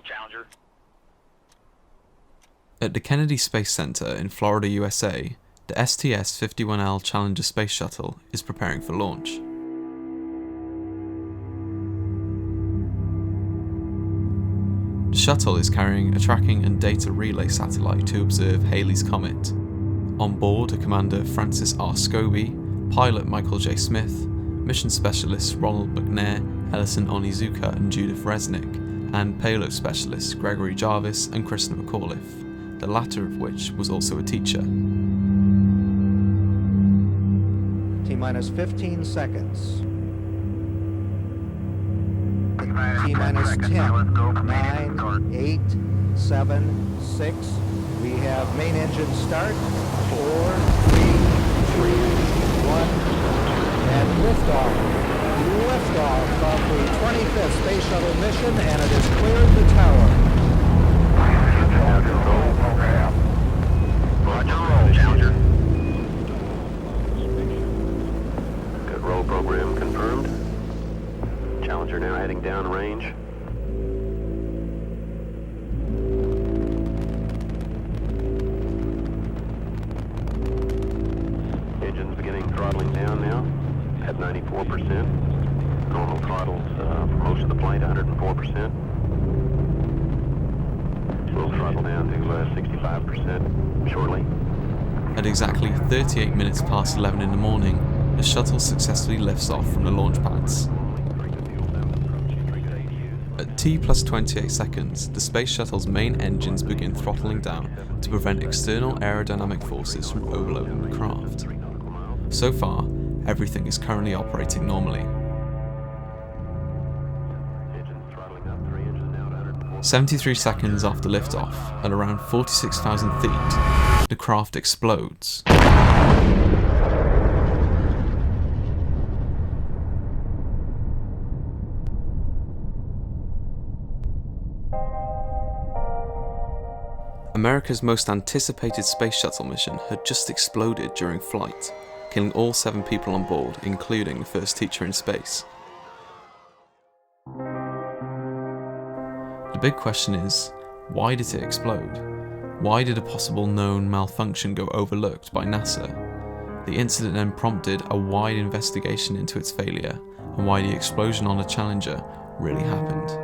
Challenger. At the Kennedy Space Center in Florida, USA, the STS-51L Challenger Space Shuttle is preparing for launch. The shuttle is carrying a tracking and data relay satellite to observe Halley's Comet. On board are Commander Francis R. Scobie, pilot Michael J. Smith, mission specialists Ronald McNair, Ellison Onizuka and Judith Resnick, and payload specialists Gregory Jarvis and Christa McAuliffe, the latter of which was also a teacher. T-minus 15 seconds. T-minus 10, 9, 8, 7, 6. We have main engine start. 4, 3, 2, 1, and liftoff. Liftoff of the 25th Space Shuttle mission, and it has cleared the tower. Roger, roll, Challenger. Good roll program confirmed. Challenger now heading downrange. Engines beginning throttling down now at 94%. Normal throttles for most of the flight, 104%. We'll throttle down to 65% shortly. At exactly 38 minutes past 11 in the morning, the shuttle successfully lifts off from the launch pads. At T plus 28 seconds, the space shuttle's main engines begin throttling down to prevent external aerodynamic forces from overloading the craft. So far, everything is currently operating normally. 73 seconds after liftoff, at around 46,000 feet, the craft explodes. America's most anticipated space shuttle mission had just exploded during flight, killing all 7 people on board, including the first teacher in space. The big question is, why did it explode? Why did a possible known malfunction go overlooked by NASA? The incident then prompted a wide investigation into its failure and why the explosion on the Challenger really happened.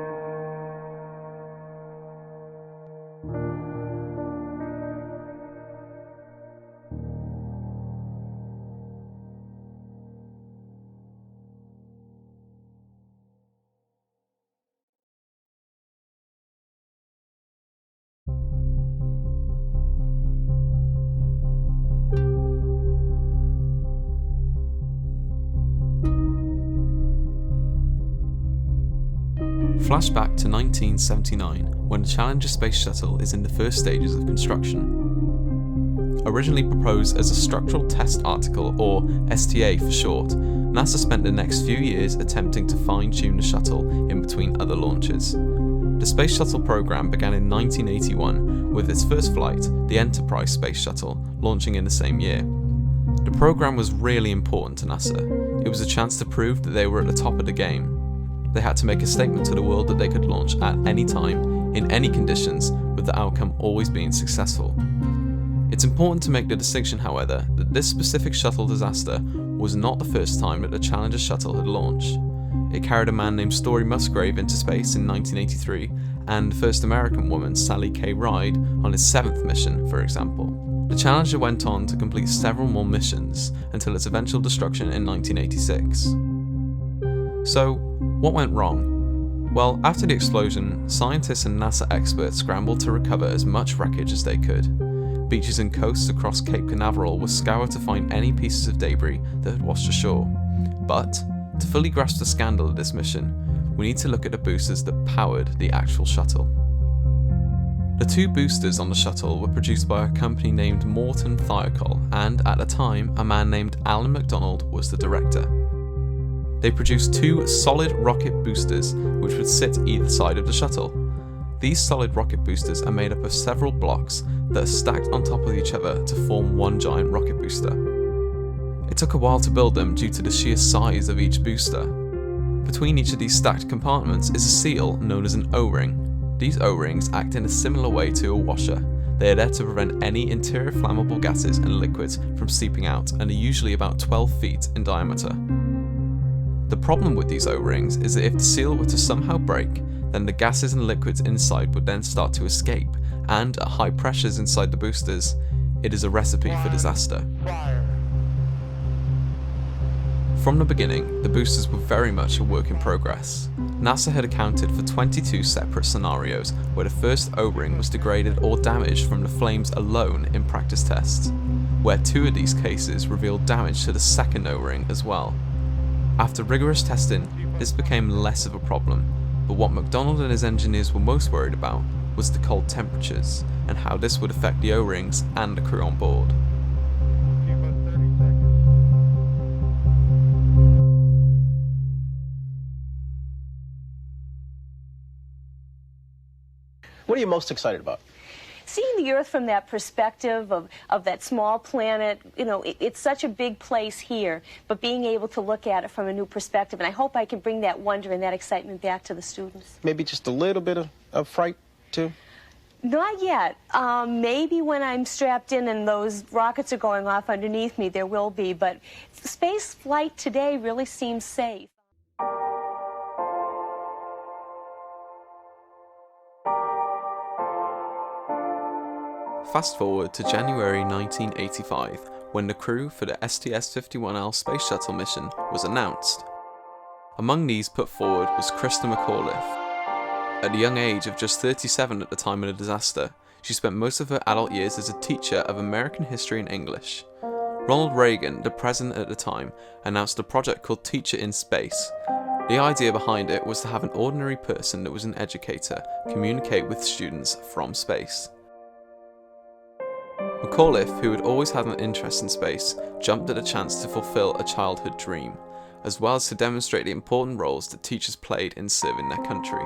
Flashback to 1979, when the Challenger Space Shuttle is in the first stages of construction. Originally proposed as a Structural Test Article, or STA for short, NASA spent the next few years attempting to fine-tune the shuttle in between other launches. The Space Shuttle program began in 1981 with its first flight, the Enterprise Space Shuttle, launching in the same year. The program was really important to NASA. It was a chance to prove that they were at the top of the game. They had to make a statement to the world that they could launch at any time, in any conditions, with the outcome always being successful. It's important to make the distinction, however, that this specific shuttle disaster was not the first time that the Challenger shuttle had launched. It carried a man named Story Musgrave into space in 1983, and the first American woman, Sally K. Ride, on its 7th mission, for example. The Challenger went on to complete several more missions until its eventual destruction in 1986. So, what went wrong? Well, after the explosion, scientists and NASA experts scrambled to recover as much wreckage as they could. Beaches and coasts across Cape Canaveral were scoured to find any pieces of debris that had washed ashore. But, to fully grasp the scandal of this mission, we need to look at the boosters that powered the actual shuttle. The 2 boosters on the shuttle were produced by a company named Morton Thiokol, and at the time, a man named Alan McDonald was the director. They produced 2 solid rocket boosters which would sit either side of the shuttle. These solid rocket boosters are made up of several blocks that are stacked on top of each other to form one giant rocket booster. It took a while to build them due to the sheer size of each booster. Between each of these stacked compartments is a seal known as an O-ring. These O-rings act in a similar way to a washer. They are there to prevent any interior flammable gases and liquids from seeping out and are usually about 12 feet in diameter. The problem with these O-rings is that if the seal were to somehow break, then the gases and liquids inside would then start to escape, and at high pressures inside the boosters, it is a recipe for disaster. From the beginning, the boosters were very much a work in progress. NASA had accounted for 22 separate scenarios where the first O-ring was degraded or damaged from the flames alone in practice tests, where 2 of these cases revealed damage to the second O-ring as well. After rigorous testing, this became less of a problem, but what McDonald and his engineers were most worried about was the cold temperatures and how this would affect the O-rings and the crew on board. What are you most excited about? Seeing the Earth from that perspective of that small planet, you know, it's such a big place here, but being able to look at it from a new perspective, and I hope I can bring that wonder and that excitement back to the students. Maybe just a little bit of fright, too? Not yet. Maybe when I'm strapped in and those rockets are going off underneath me, there will be, but space flight today really seems safe. Fast forward to January 1985, when the crew for the STS-51L Space Shuttle mission was announced. Among these put forward was Christa McAuliffe. At the young age of just 37 at the time of the disaster, she spent most of her adult years as a teacher of American history and English. Ronald Reagan, the president at the time, announced a project called Teacher in Space. The idea behind it was to have an ordinary person that was an educator communicate with students from space. McAuliffe, who had always had an interest in space, jumped at the chance to fulfill a childhood dream, as well as to demonstrate the important roles that teachers played in serving their country.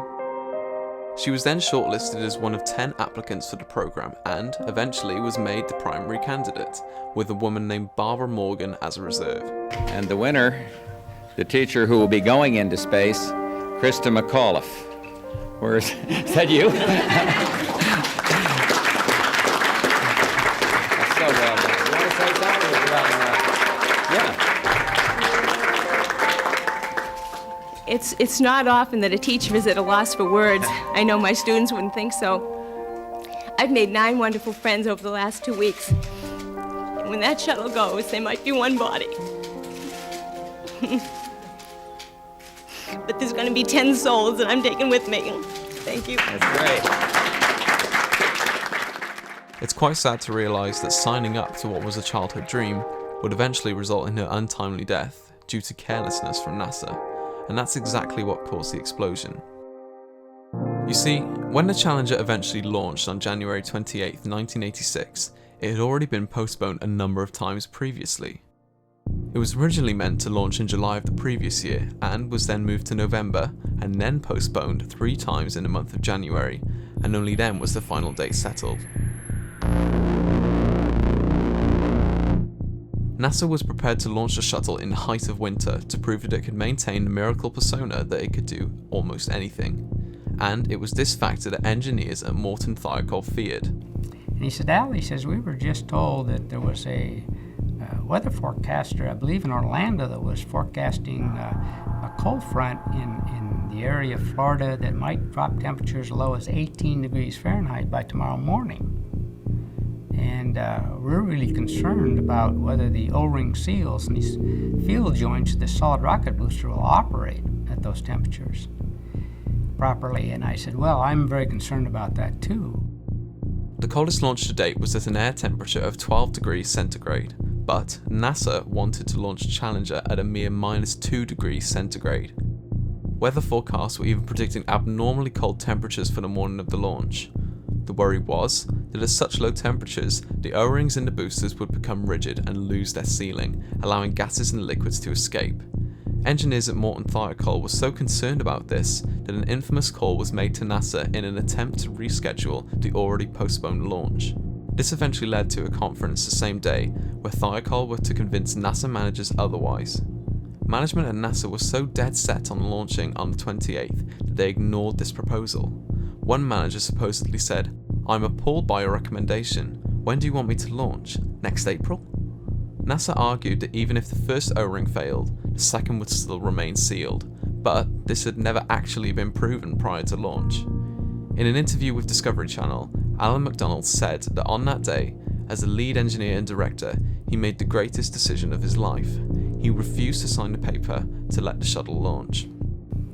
She was then shortlisted as one of 10 applicants for the program and eventually was made the primary candidate, with a woman named Barbara Morgan as a reserve. And the winner, the teacher who will be going into space, Christa McAuliffe. Where's that you? That's so well done. You want to say something about yeah. It's not often that a teacher is at a loss for words. I know my students wouldn't think so. I've made 9 wonderful friends over the last 2 weeks. And when that shuttle goes, they might be one body. But there's going to be 10 souls that I'm taking with me. Thank you. That's great. It's quite sad to realise that signing up to what was a childhood dream would eventually result in her untimely death due to carelessness from NASA, and that's exactly what caused the explosion. You see, when the Challenger eventually launched on January 28, 1986, it had already been postponed a number of times previously. It was originally meant to launch in July of the previous year and was then moved to November and then postponed 3 times in the month of January, and only then was the final date settled. NASA was prepared to launch the shuttle in the height of winter to prove that it could maintain the miracle persona that it could do almost anything. And it was this factor that engineers at Morton Thiokol feared. And he said, Al, he says, we were just told that there was a weather forecaster, I believe in Orlando, that was forecasting a cold front in the area of Florida that might drop temperatures as low as 18 degrees Fahrenheit by tomorrow morning. And we're really concerned about whether the O-ring seals and these field joints of the solid rocket booster will operate at those temperatures properly. And I said, well, I'm very concerned about that too. The coldest launch to date was at an air temperature of 12 degrees centigrade, but NASA wanted to launch Challenger at a mere -2 degrees centigrade. Weather forecasts were even predicting abnormally cold temperatures for the morning of the launch. The worry was that at such low temperatures, the O-rings in the boosters would become rigid and lose their sealing, allowing gases and liquids to escape. Engineers at Morton Thiokol were so concerned about this that an infamous call was made to NASA in an attempt to reschedule the already postponed launch. This eventually led to a conference the same day where Thiokol were to convince NASA managers otherwise. Management at NASA was so dead set on launching on the 28th that they ignored this proposal. One manager supposedly said, "I'm appalled by your recommendation. When do you want me to launch? Next April?" NASA argued that even if the first O-ring failed, the second would still remain sealed, but this had never actually been proven prior to launch. In an interview with Discovery Channel, Alan McDonald said that on that day, as the lead engineer and director, he made the greatest decision of his life. He refused to sign the paper to let the shuttle launch.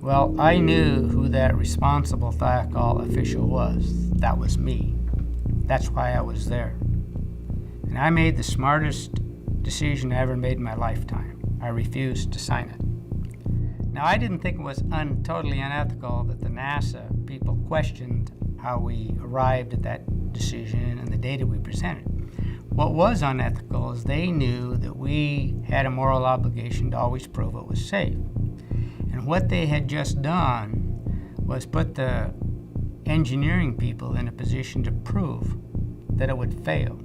Well, I knew who that responsible Thiokol official was. That was me. That's why I was there. And I made the smartest decision I ever made in my lifetime. I refused to sign it. Now, I didn't think it was totally unethical that the NASA people questioned how we arrived at that decision and the data we presented. What was unethical is they knew that we had a moral obligation to always prove it was safe. And what they had just done was put the engineering people in a position to prove that it would fail.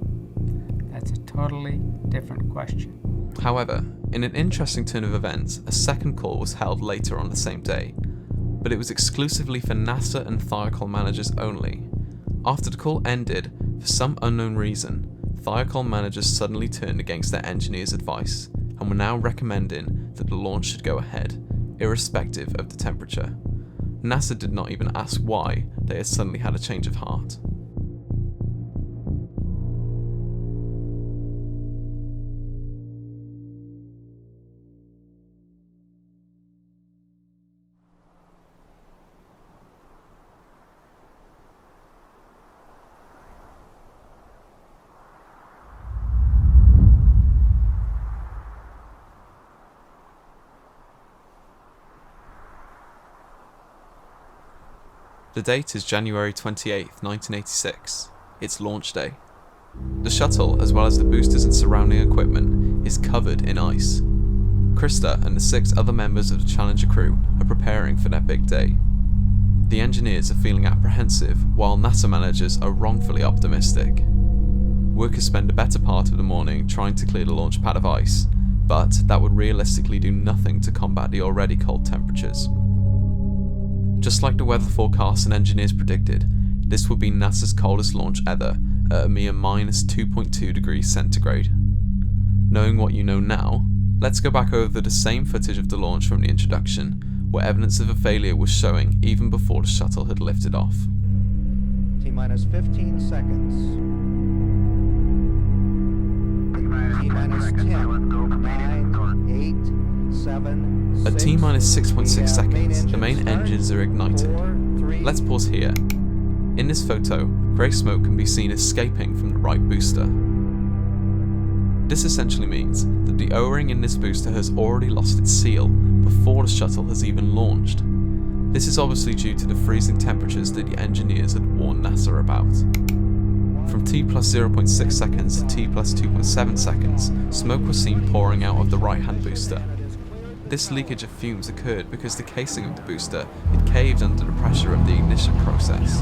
That's a totally different question. However, in an interesting turn of events, a second call was held later on the same day, but it was exclusively for NASA and Thiokol managers only. After the call ended, for some unknown reason, Thiokol managers suddenly turned against their engineers' advice and were now recommending that the launch should go ahead, irrespective of the temperature. NASA did not even ask why they had suddenly had a change of heart. The date is January 28, 1986. It's launch day. The shuttle, as well as the boosters and surrounding equipment, is covered in ice. Christa and the 6 other members of the Challenger crew are preparing for their big day. The engineers are feeling apprehensive, while NASA managers are wrongfully optimistic. Workers spend the better part of the morning trying to clear the launch pad of ice, but that would realistically do nothing to combat the already cold temperatures. Just like the weather forecasts and engineers predicted, this would be NASA's coldest launch ever at a mere minus 2.2 degrees centigrade. Knowing what you know now, let's go back over the same footage of the launch from the introduction, where evidence of a failure was showing even before the shuttle had lifted off. T-minus 15 seconds. T-minus 10, 9, 8, 7, At T-minus 6.6 seconds, the main engines are ignited. Let's pause here. In this photo, grey smoke can be seen escaping from the right booster. This essentially means that the O-ring in this booster has already lost its seal before the shuttle has even launched. This is obviously due to the freezing temperatures that the engineers had warned NASA about. From T plus 0.6 seconds to T plus 2.7 seconds, smoke was seen pouring out of the right-hand booster. This leakage of fumes occurred because the casing of the booster had caved under the pressure of the ignition process,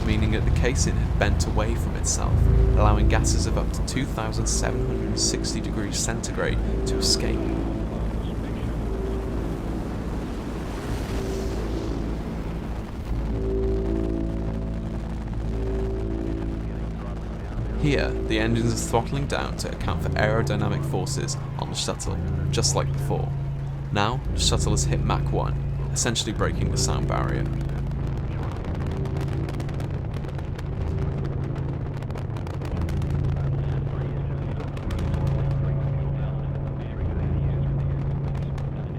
meaning that the casing had bent away from itself, allowing gases of up to 2,760 degrees centigrade to escape. Here, the engines are throttling down to account for aerodynamic forces on the shuttle, just like before. Now, the shuttle has hit Mach 1, essentially breaking the sound barrier.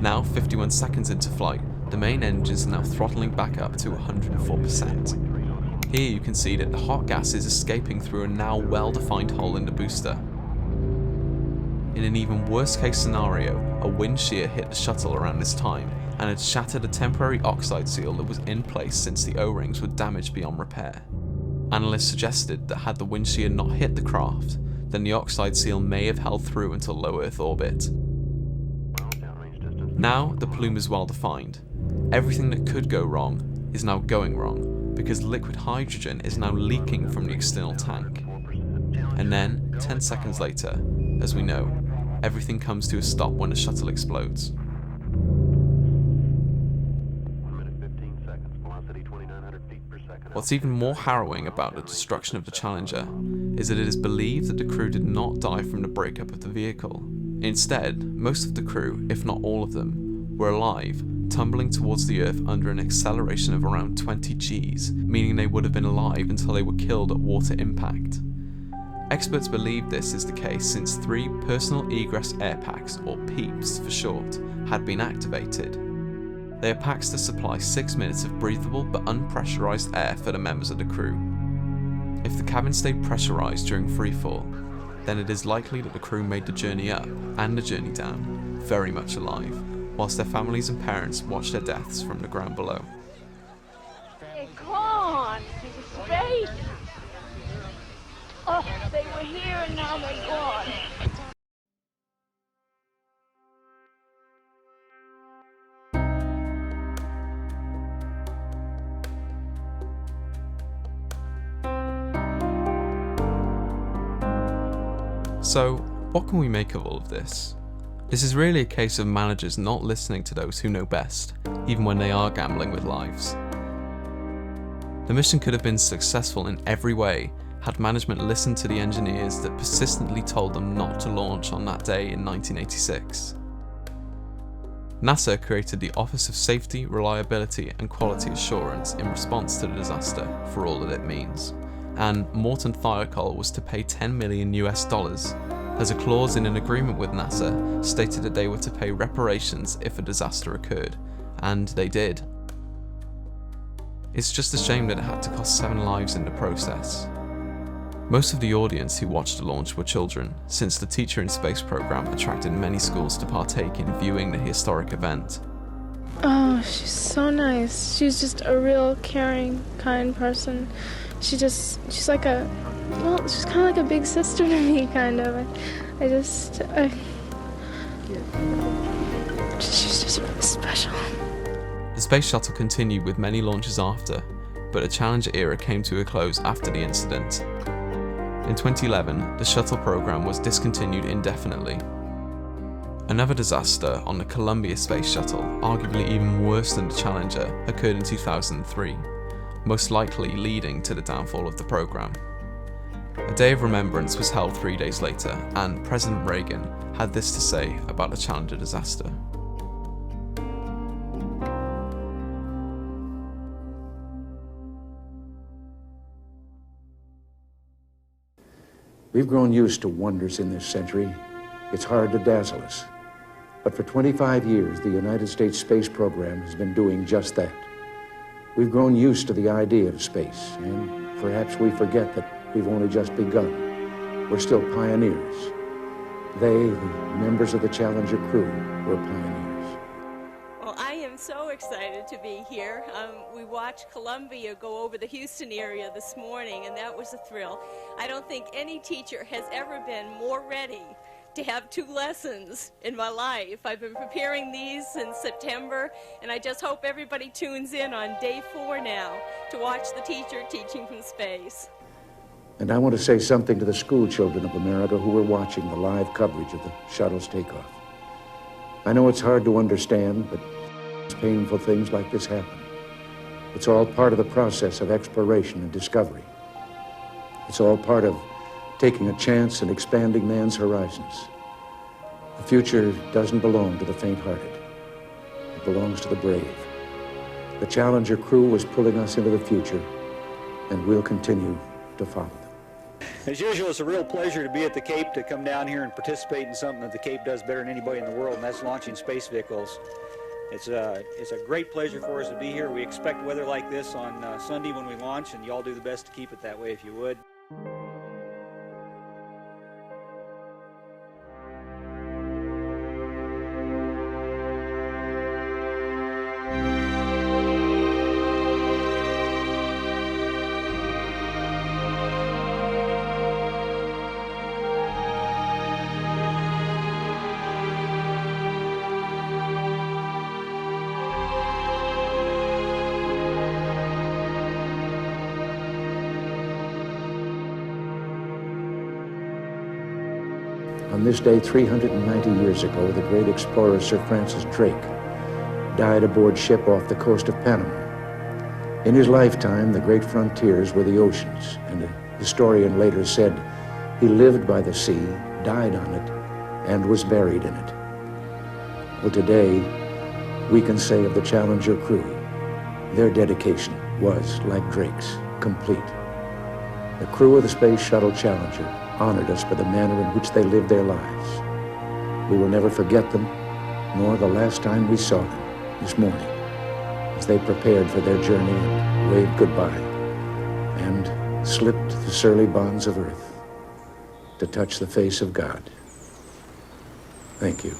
Now, 51 seconds into flight, the main engines are now throttling back up to 104%. Here you can see that the hot gas is escaping through a now well-defined hole in the booster. In an even worse case scenario, a wind shear hit the shuttle around this time and had shattered a temporary oxide seal that was in place since the O-rings were damaged beyond repair. Analysts suggested that had the wind shear not hit the craft, then the oxide seal may have held through until low Earth orbit. Now the plume is well defined. Everything that could go wrong is now going wrong, because liquid hydrogen is now leaking from the external tank. And then, 10 seconds later, as we know, everything comes to a stop when the shuttle explodes. 1 minute 15 seconds, velocity 2,900 feet per second. What's even more harrowing about the destruction of the Challenger is that it is believed that the crew did not die from the breakup of the vehicle. Instead, most of the crew, if not all of them, were alive, tumbling towards the Earth under an acceleration of around 20 Gs, meaning they would have been alive until they were killed at water impact. Experts believe this is the case since 3 personal egress air packs, or PEEPs for short, had been activated. They are packs to supply 6 minutes of breathable but unpressurized air for the members of the crew. If the cabin stayed pressurized during freefall, then it is likely that the crew made the journey up and the journey down very much alive, whilst their families and parents watched their deaths from the ground below. They're gone to space. Oh, they were here and now they're gone. So, what can we make of all of this? This is really a case of managers not listening to those who know best, even when they are gambling with lives. The mission could have been successful in every way had management listened to the engineers that persistently told them not to launch on that day in 1986. NASA created the Office of Safety, Reliability and Quality Assurance in response to the disaster, for all that it means. And Morton Thiokol was to pay $10 million as a clause in an agreement with NASA stated that they were to pay reparations if a disaster occurred, and they did. It's just a shame that it had to cost 7 lives in the process. Most of the audience who watched the launch were children, since the Teacher in Space program attracted many schools to partake in viewing the historic event. Oh, she's so nice. She's just a real caring, kind person. She's like she's kind of like a big sister to me, kind of. She's just really special. The Space Shuttle continued with many launches after, but the Challenger era came to a close after the incident. In 2011, the shuttle program was discontinued indefinitely. Another disaster on the Columbia Space Shuttle, arguably even worse than the Challenger, occurred in 2003. Most likely leading to the downfall of the program. A day of remembrance was held 3 days later, and President Reagan had this to say about the Challenger disaster. We've grown used to wonders in this century. It's hard to dazzle us. But for 25 years, the United States space program has been doing just that. We've grown used to the idea of space, and perhaps we forget that we've only just begun. We're still pioneers. They, the members of the Challenger crew, were pioneers. Well, I am so excited to be here. We watched Columbia go over the Houston area this morning, and that was a thrill. I don't think any teacher has ever been more ready to have 2 lessons in my life. I've been preparing these since September, and I just hope everybody tunes in on day 4 now to watch the teacher teaching from space. And I want to say something to the school children of America who were watching the live coverage of the shuttle's takeoff. I know it's hard to understand, but painful things like this happen. It's all part of the process of exploration and discovery. It's all part of taking a chance and expanding man's horizons. The future doesn't belong to the faint-hearted. It belongs to the brave. The Challenger crew was pulling us into the future, and we'll continue to follow them. As usual, it's a real pleasure to be at the Cape, to come down here and participate in something that the Cape does better than anybody in the world, and that's launching space vehicles. It's a great pleasure for us to be here. We expect weather like this on Sunday when we launch, and you all do the best to keep it that way if you would. On this day 390 years ago, the great explorer Sir Francis Drake died aboard ship off the coast of Panama. In his lifetime, the great frontiers were the oceans, and a historian later said he lived by the sea, died on it, and was buried in it. Well, today, we can say of the Challenger crew, their dedication was, like Drake's, complete. The crew of the Space Shuttle Challenger honored us by the manner in which they lived their lives. We will never forget them, nor the last time we saw them this morning, as they prepared for their journey and waved goodbye, and slipped the surly bonds of earth to touch the face of God. Thank you.